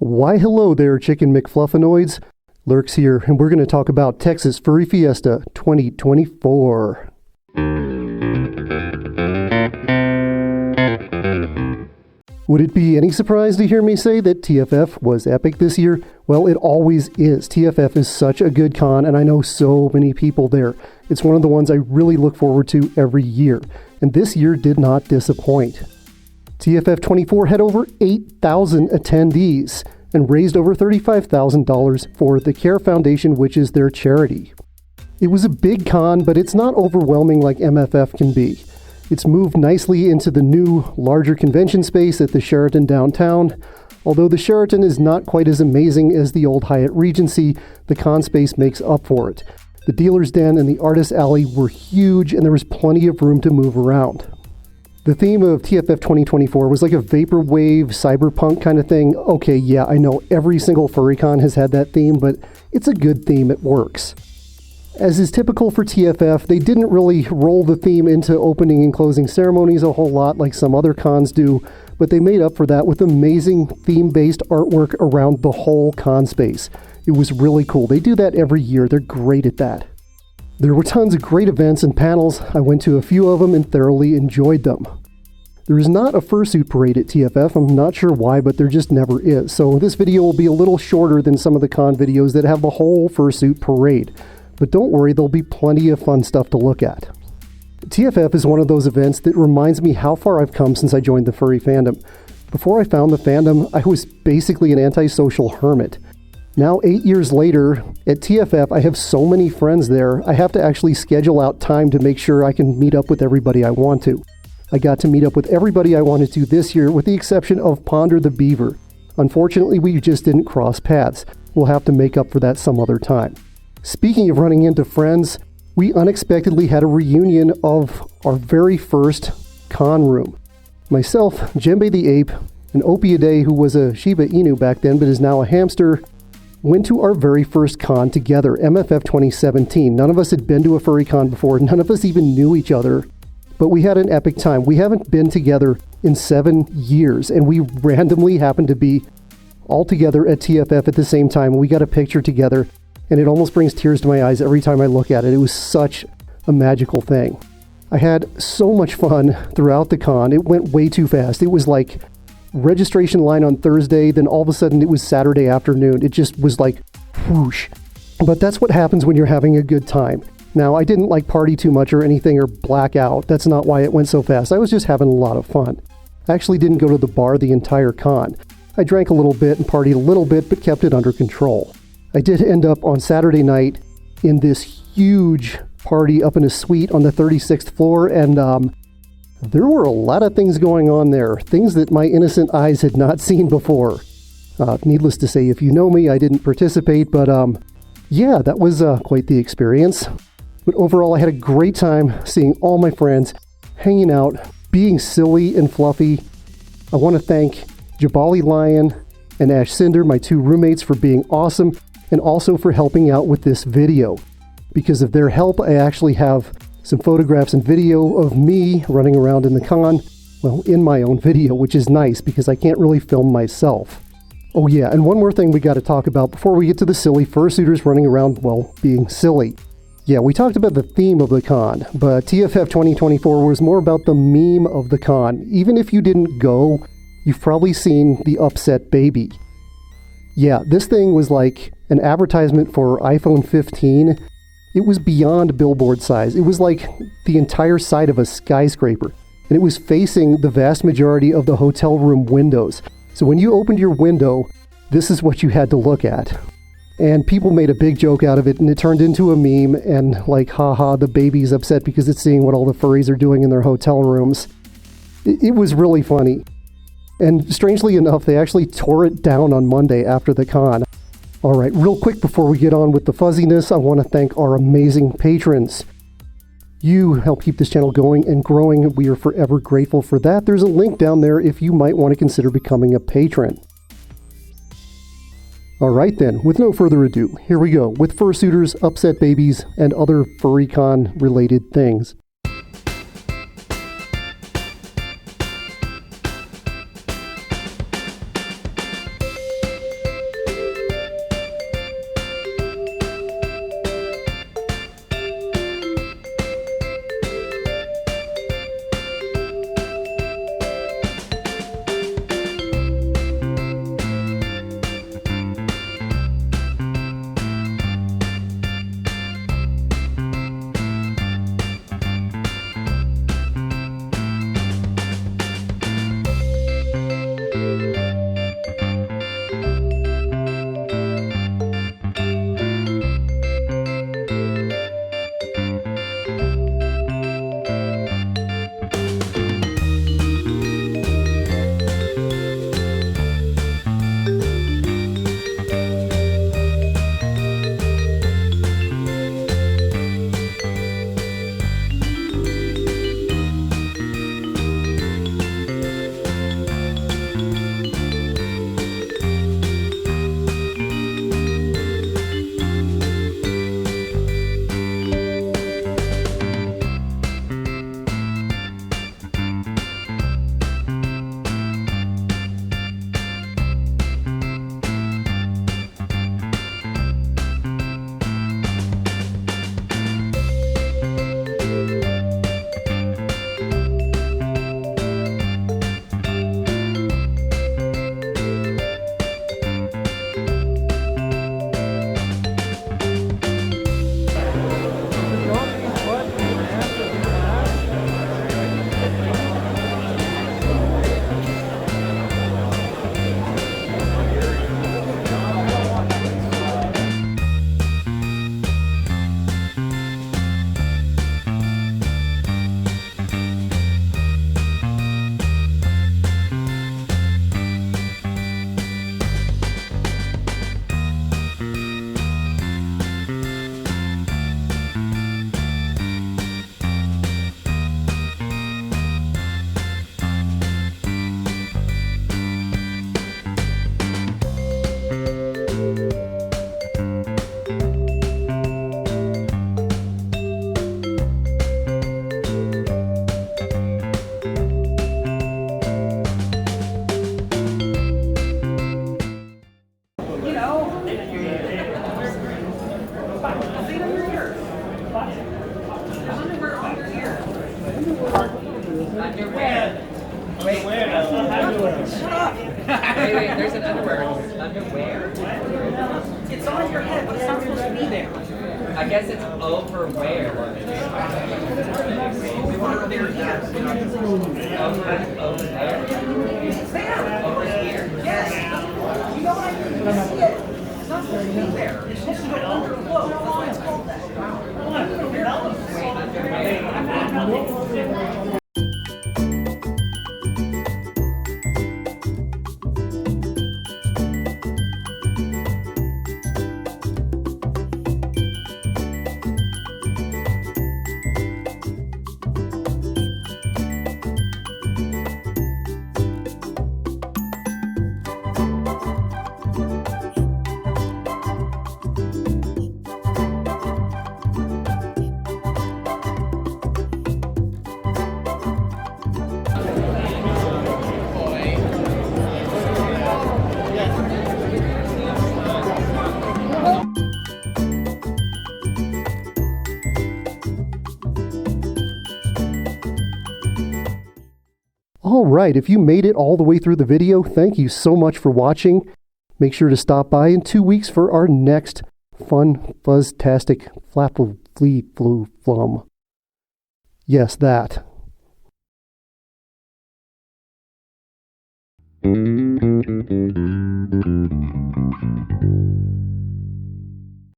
Why hello there, Chicken McFluffinoids. Lurks here, and we're going to talk about Texas Furry Fiesta 2024. Would it be any surprise to hear me say that TFF was epic this year? Well, it always is. TFF is such a good con, and I know so many people there. It's one of the ones I really look forward to every year, and this year did not disappoint. TFF 24 had over 8,000 attendees and raised over $35,000 for the CARE Foundation, which is their charity. It was a big con, but it's not overwhelming like MFF can be. It's moved nicely into the new, larger convention space at the Sheraton downtown. Although the Sheraton is not quite as amazing as the old Hyatt Regency, the con space makes up for it. The Dealer's Den and the Artist Alley were huge, and there was plenty of room to move around. The theme of TFF 2024 was like a vaporwave, cyberpunk kind of thing. Okay, yeah, I know every single FurryCon has had that theme, but it's a good theme, it works. As is typical for TFF, they didn't really roll the theme into opening and closing ceremonies a whole lot like some other cons do, but they made up for that with amazing theme-based artwork around the whole con space. It was really cool. They do that every year. They're great at that. There were tons of great events and panels. I went to a few of them and thoroughly enjoyed them. There is not a fursuit parade at TFF. I'm not sure why, but there just never is. So this video will be a little shorter than some of the con videos that have the whole fursuit parade. But don't worry, there'll be plenty of fun stuff to look at. TFF is one of those events that reminds me how far I've come since I joined the furry fandom. Before I found the fandom, I was basically an antisocial hermit. Now, 8 years later, at TFF, I have so many friends there, I have to actually schedule out time to make sure I can meet up with everybody I want to. I got to meet up with everybody I wanted to this year, with the exception of Ponder the Beaver. Unfortunately, we just didn't cross paths. We'll have to make up for that some other time. Speaking of running into friends, we unexpectedly had a reunion of our very first con room. Myself, Djembe the Ape, and Opiade, who was a Shiba Inu back then but is now a hamster, went to our very first con together, MFF 2017. None of us had been to a furry con before, none of us even knew each other, but we had an epic time. We haven't been together in 7 years, and we randomly happened to be all together at TFF at the same time. We got a picture together, and it almost brings tears to my eyes every time I look at it. It was such a magical thing. I had so much fun throughout the con. It went way too fast. It was like registration line on Thursday, then all of a sudden it was Saturday afternoon. It just was like whoosh. But that's what happens when you're having a good time. Now, I didn't like party too much or anything or black out. That's not why it went so fast. I was just having a lot of fun. I actually didn't go to the bar the entire con. I drank a little bit and partied a little bit, but kept it under control. I did end up on Saturday night in this huge party up in a suite on the 36th floor, and there were a lot of things going on there, things that my innocent eyes had not seen before. Needless to say, if you know me, I didn't participate, but yeah, that was quite the experience. But overall, I had a great time seeing all my friends, hanging out, being silly and fluffy. I want to thank Jabali Lion and Ash Cinder, my 2 roommates, for being awesome, and also for helping out with this video. Because of their help, I actually have some photographs and video of me running around in the con, well, in my own video, which is nice because I can't really film myself. Oh yeah, and one more thing we got to talk about before we get to the silly fursuiters running around, well, being silly. Yeah, we talked about the theme of the con, but TFF 2024 was more about the meme of the con. Even if you didn't go, you've probably seen the upset baby. Yeah, this thing was like an advertisement for iPhone 15. It was beyond billboard size. It was like the entire side of a skyscraper, and it was facing the vast majority of the hotel room windows. So when you opened your window, this is what you had to look at. And people made a big joke out of it, and it turned into a meme, and like, haha, the baby's upset because it's seeing what all the furries are doing in their hotel rooms. It was really funny. And strangely enough, they actually tore it down on Monday after the con. All right, real quick before we get on with the fuzziness, I want to thank our amazing patrons. You help keep this channel going and growing. We are forever grateful for that. There's a link down there if you might want to consider becoming a patron. All right then, with no further ado, here we go with fursuiters, upset babies, and other FurryCon related things. Underwear? It's on your head, but it's not supposed to be there. I guess it's over where? Over there, yes. Over there? It's there. Over here? Yes. You know what I mean? You see it. It's not supposed to be there. It's supposed to go underflow. That's why it's called that. All right, if you made it all the way through the video, thank you so much for watching. Make sure to stop by in 2 weeks for our next fun, fuzztastic, flapple, flea, flu, flum. Yes, that.